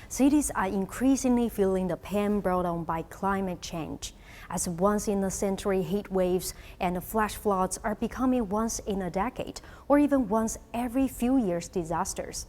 cities are increasingly feeling the pain brought on by climate change, as once-in-a-century heat waves and flash floods are becoming once-in-a-decade or even once every few years disasters.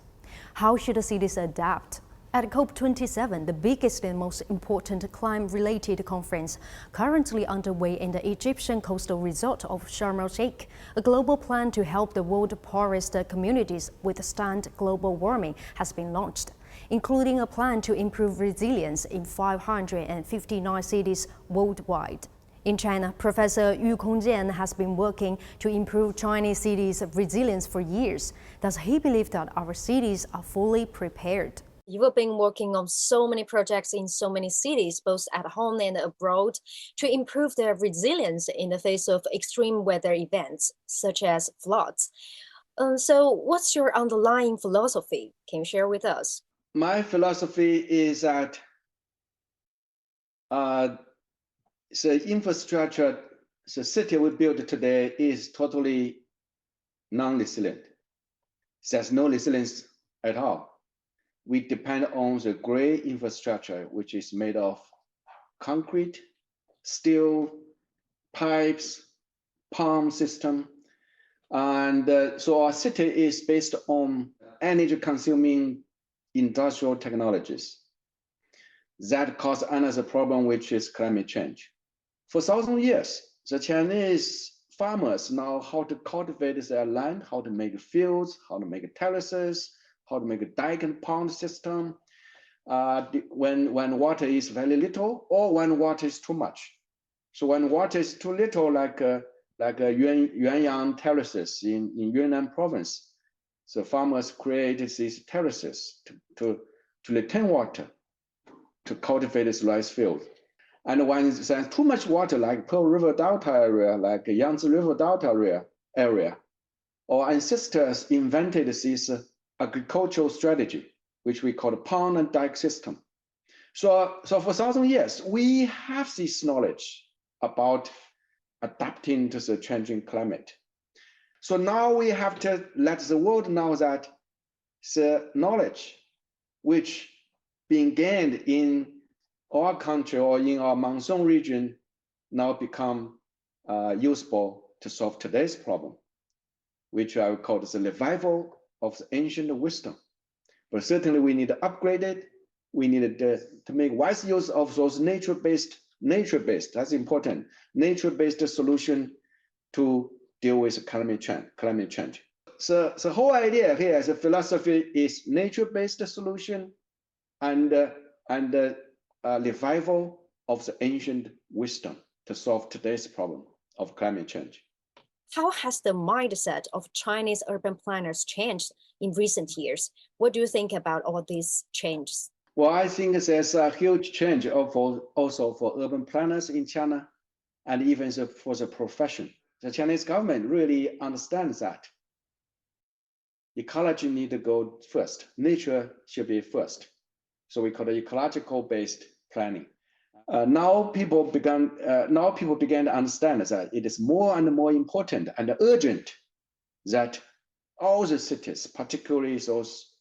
How should cities adapt? At COP27, the biggest and most important climate-related conference currently underway in the Egyptian coastal resort of Sharm el-Sheikh, a global plan to help the world's poorest communities withstand global warming has been launched, including a plan to improve resilience in 559 cities worldwide. In China, Professor Kongjian has been working to improve Chinese cities' resilience for years. Does he believe that our cities are fully prepared? You've been working on so many projects in so many cities, both at home and abroad, to improve their resilience in the face of extreme weather events, such as floods. So what's your underlying philosophy? Can you share with us? My philosophy is that the infrastructure, the city we build today is totally non-resilient. There's no resilience at all. We depend on the gray infrastructure, which is made of concrete, steel, pipes, pump system. And so our city is based on energy-consuming industrial technologies. That cause another problem, which is climate change. For 1,000 years, the Chinese farmers know how to cultivate their land, how to make fields, how to make terraces, how to make a dike and pond system when water is very little or when water is too much. So when water is too little, like Yuanyang terraces in Yunnan province, so farmers created these terraces to retain water, to cultivate this rice field. And when there's too much water, like Pearl River Delta area, like Yangtze River Delta area, our ancestors invented this agricultural strategy, which we call the pond and dike system. So for 1,000 years, we have this knowledge about adapting to the changing climate. So now we have to let the world know that the knowledge which being gained in our country or in our monsoon region now become useful to solve today's problem, which I would call the revival of the ancient wisdom. But certainly we need to upgrade it. We need to make wise use of those nature-based, that's important, nature-based solution to deal with climate change. So the whole idea here as a philosophy is nature-based solution and revival of the ancient wisdom to solve today's problem of climate change. How has the mindset of Chinese urban planners changed in recent years? What do you think about all these changes? Well, I think there's a huge change also for urban planners in China and even for the profession. The Chinese government really understands that ecology need to go first. Nature should be first. So we call it ecological-based planning. Now people began to understand that it is more and more important and urgent that all the cities, particularly those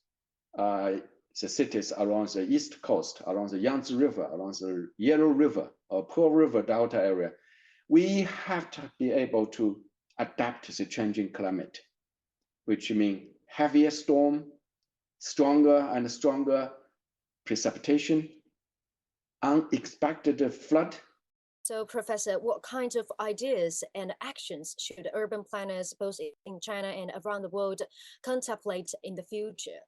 the cities around the East Coast, around the Yangtze River, around the Yellow River or Pearl River Delta area, we have to be able to adapt to the changing climate, which means heavier storm, stronger and stronger precipitation, unexpected flood. So, Professor, what kinds of ideas and actions should urban planners, both in China and around the world, contemplate in the future?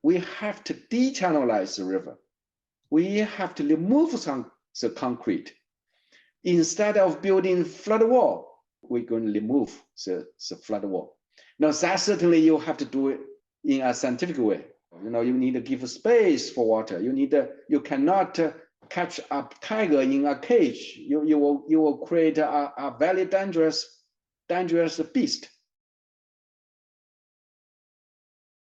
We have to dechannelize the river. We have to remove the concrete. Instead of building flood wall, we're going to remove the flood wall. Now, that certainly you have to do it in a scientific way. You need to give space for water. You cannot catch a tiger in a cage. You will create a very dangerous beast.